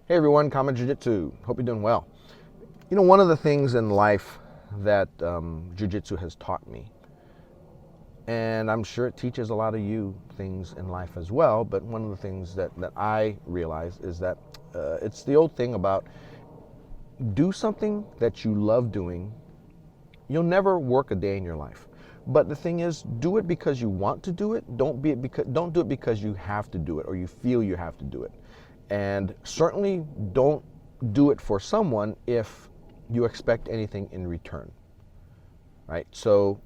Hey everyone, KAATARO Jiu-Jitsu. Hope you're doing well. You know, one of the things in life that Jiu-Jitsu has taught me, and I'm sure it teaches a lot of you things in life as well, but one of the things that I realize is that it's the old thing about do something that you love doing. You'll never work a day in your life. But the thing is, do it because you want to do it. Don't do it because you have to do it or you feel you have to do it. And certainly don't do it for someone if you expect anything in return, right? So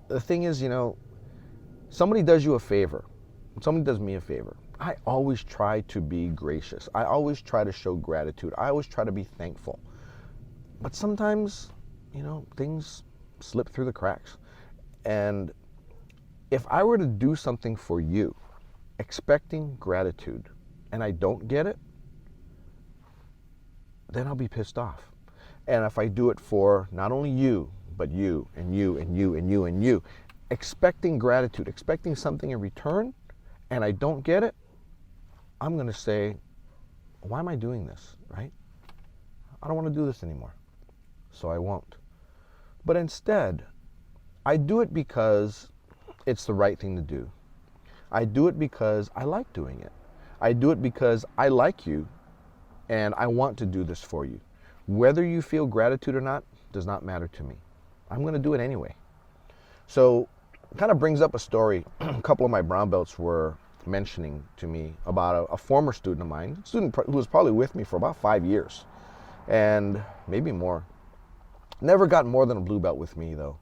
the thing is, you know, somebody does you a favor, somebody does me a favor. I always try to be gracious. I always try to show gratitude. I always try to be thankful. But sometimes, you know, things slip through the cracks. And if I were to do something for you, expecting gratitude, and I don't get it, then I'll be pissed off. And if I do it for not only you, but you and you and you and you and you, expecting gratitude, expecting something in return, and I don't get it, I'm going to say, why am I doing this, right? I don't want to do this anymore, so I won't. But instead, I do it because it's the right thing to do. I do it because I like doing it. I do it because I like you and I want to do this for you. Whether you feel gratitude or not does not matter to me. I'm going to do it anyway. So it kind of brings up a story a couple of my brown belts were mentioning to me about a former student of mine, a student who was probably with me for about 5 years and maybe more. Never got more than a blue belt with me though.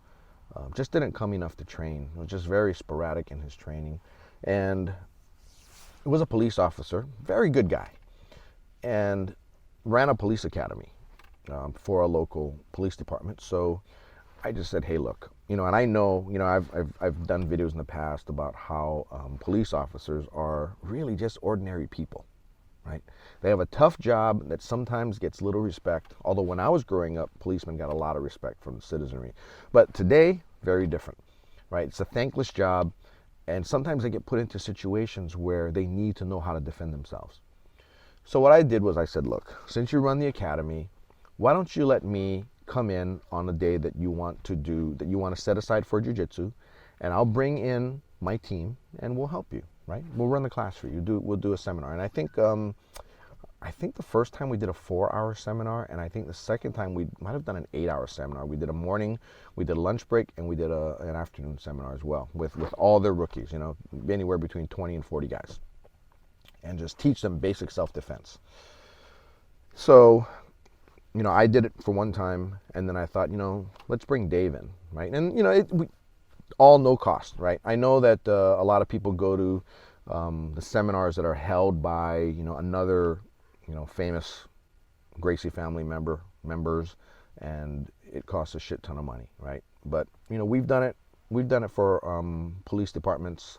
Just didn't come enough to train. It was just very sporadic in his training. And he was a police officer, very good guy, and ran a police academy for a local police department. So I just said, hey, look, you know, and I know, you know, I've done videos in the past about how police officers are really just ordinary people, right? They have a tough job that sometimes gets little respect. Although when I was growing up, policemen got a lot of respect from the citizenry. But today, very different, right? It's a thankless job. And sometimes they get put into situations where they need to know how to defend themselves. So what I did was I said, look, since you run the academy, why don't you let me come in on a day that you want to set aside for jiu-jitsu, and I'll bring in my team and we'll help you, right? We'll run the class for you. We'll do a seminar. And I think the first time we did a 4-hour seminar, and I think the second time we might have done an 8-hour seminar. We did a morning, we did a lunch break, and we did an afternoon seminar as well with all their rookies, you know, anywhere between 20 and 40 guys, and just teach them basic self-defense. So, you know, I did it for one time, and then I thought, you know, let's bring Dave in, right? And, you know, all no cost, right? I know that a lot of people go to the seminars that are held by, you know, another, you know, famous Gracie family members, and it costs a shit ton of money, right? But, you know, we've done it for police departments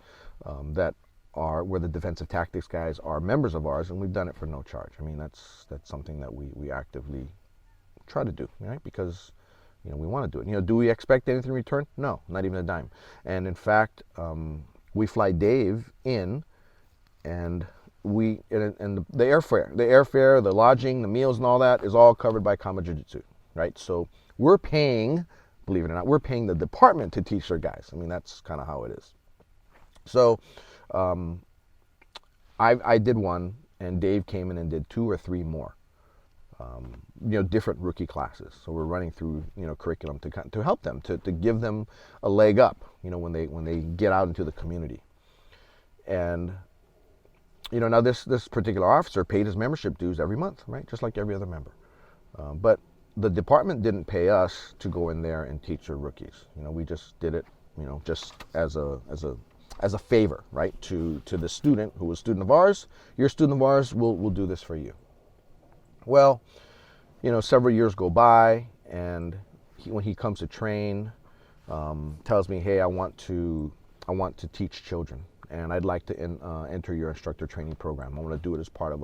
that are where the defensive tactics guys are members of ours, and we've done it for no charge. I mean, that's something that we actively try to do, right? Because, you know, we want to do it. You know, do we expect anything in return? No, not even a dime. And in fact, we fly Dave in, and the airfare, the lodging, the meals, and all that is all covered by KAATARO Jiu-Jitsu, right? So we're paying, believe it or not, we're paying the department to teach their guys. I mean, that's kind of how it is. So I did one, and Dave came in and did 2 or 3 more. You know, different rookie classes. So we're running through, you know, curriculum to help them, to give them a leg up, you know, when they get out into the community. And, you know, now this particular officer paid his membership dues every month, right? Just like every other member. But the department didn't pay us to go in there and teach their rookies. You know, we just did it, you know, just as a favor, right? To the student who was a student of ours. You're a student of ours, we'll do this for you. Well, you know, several years go by, and when he comes to train, tells me, hey, I want to teach children, and I'd like to enter your instructor training program. I want to do it as part of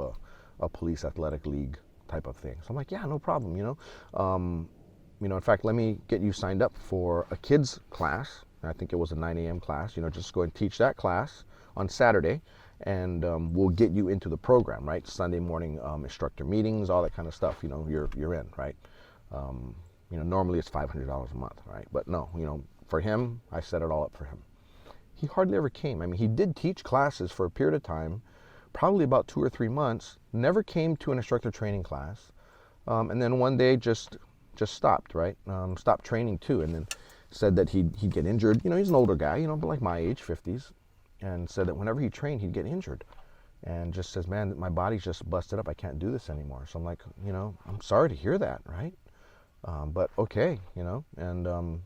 a police athletic league type of thing. So I'm like, yeah, no problem, you know. In fact, let me get you signed up for a kids class. I think it was a 9 a.m. class, you know, just go and teach that class on Saturday, and we'll get you into the program, right? Sunday morning instructor meetings, all that kind of stuff, you're in, right? Normally it's $500 a month, right? But no, for him, I set it all up for him. He hardly ever came. I mean, he did teach classes for a period of time, probably about 2 or 3 months, never came to an instructor training class, and then one day just stopped, right? Stopped training too, and then said that he'd get injured. He's an older guy, but like my age, 50s, and said that whenever he trained, he'd get injured. And just says, man, my body's just busted up. I can't do this anymore. So I'm like, I'm sorry to hear that, right? But okay, and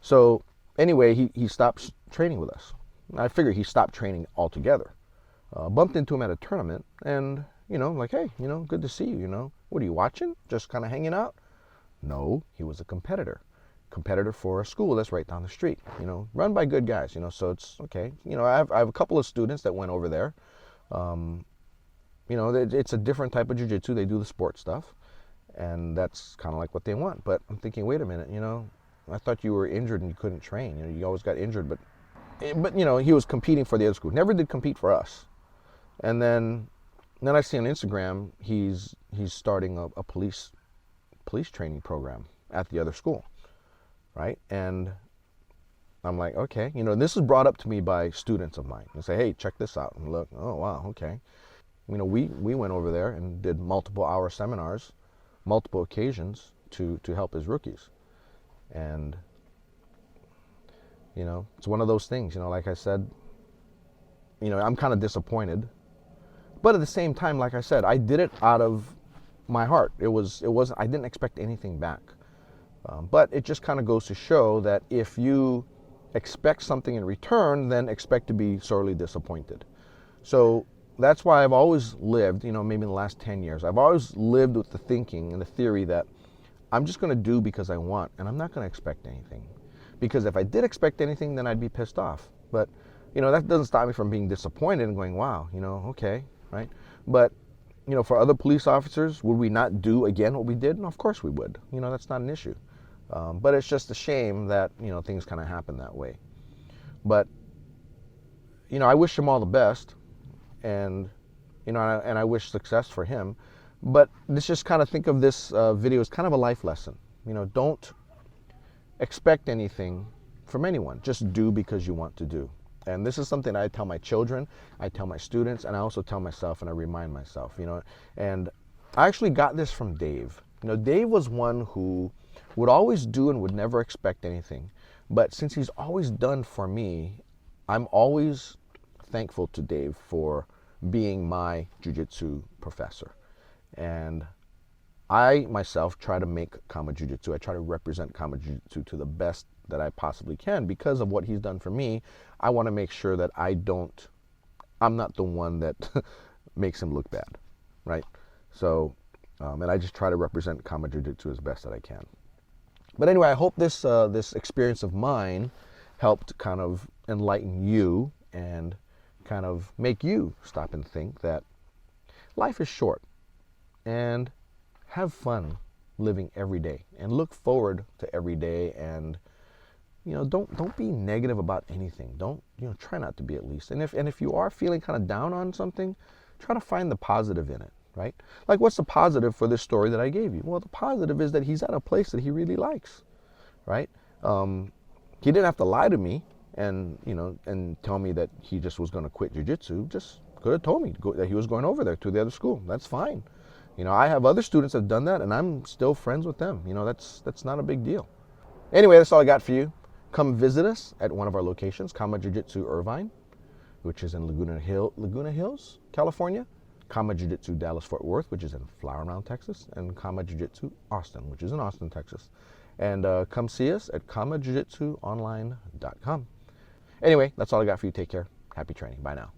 so anyway, he stopped training with us. I figured he stopped training altogether. Bumped into him at a tournament, and like, hey, good to see you. What are you watching? Just kind of hanging out? No, he was a competitor for a school that's right down the street, run by good guys, so it's okay. I have a couple of students that went over there. It's a different type of jiu-jitsu. They do the sport stuff, and that's kind of like what they want. But I'm thinking, wait a minute, I thought you were injured and you couldn't train. You always got injured, but he was competing for the other school. Never did compete for us. And then I see on Instagram he's starting a police training program at the other school. Right? And I'm like, okay, this is brought up to me by students of mine and say, hey, check this out. And look, oh, wow, okay. We went over there and did multiple hour seminars, multiple occasions to help his rookies. And, it's one of those things, like I said, I'm kind of disappointed. But at the same time, like I said, I did it out of my heart. I didn't expect anything back. But it just kind of goes to show that if you expect something in return, then expect to be sorely disappointed. So that's why I've always lived, maybe in the last 10 years, I've always lived with the thinking and the theory that I'm just going to do because I want, and I'm not going to expect anything. Because if I did expect anything, then I'd be pissed off. But, that doesn't stop me from being disappointed and going, wow, okay, right? But, for other police officers, would we not do again what we did? No, of course we would. That's not an issue. But it's just a shame that, things kind of happen that way. But, I wish him all the best, and, and I wish success for him. But let's just kind of think of this video as kind of a life lesson. Don't expect anything from anyone. Just do because you want to do. And this is something I tell my children, I tell my students, and I also tell myself, and I remind myself, And I actually got this from Dave. Dave was one who would always do and would never expect anything. But since he's always done for me, I'm always thankful to Dave for being my jiu-jitsu professor. And I myself try to make Kama Jiu-Jitsu, I try to represent Kama Jiu-Jitsu to the best that I possibly can because of what he's done for me. I want to make sure that I'm not the one that makes him look bad, right? So, and I just try to represent Kama Jiu-Jitsu as best that I can. But anyway, I hope this experience of mine helped kind of enlighten you and kind of make you stop and think that life is short, and have fun living every day and look forward to every day, and don't be negative about anything. Don't try not to be, at least. And if you are feeling kind of down on something, try to find the positive in it. Right? Like, what's the positive for this story that I gave you? Well, the positive is that he's at a place that he really likes, right? He didn't have to lie to me and tell me that he just was going to quit jiu-jitsu. Just could have told me that he was going over there to the other school. That's fine. I have other students that have done that, and I'm still friends with them. That's not a big deal. Anyway, that's all I got for you. Come visit us at one of our locations, Kama Jiu-Jitsu Irvine, which is in Laguna Hills, California. Kama Jiu-Jitsu Dallas-Fort Worth, which is in Flower Mound, Texas, and Kama Jiu-Jitsu Austin, which is in Austin, Texas. And come see us at KAMAJujitsuOnline.com. Anyway, that's all I got for you. Take care. Happy training. Bye now.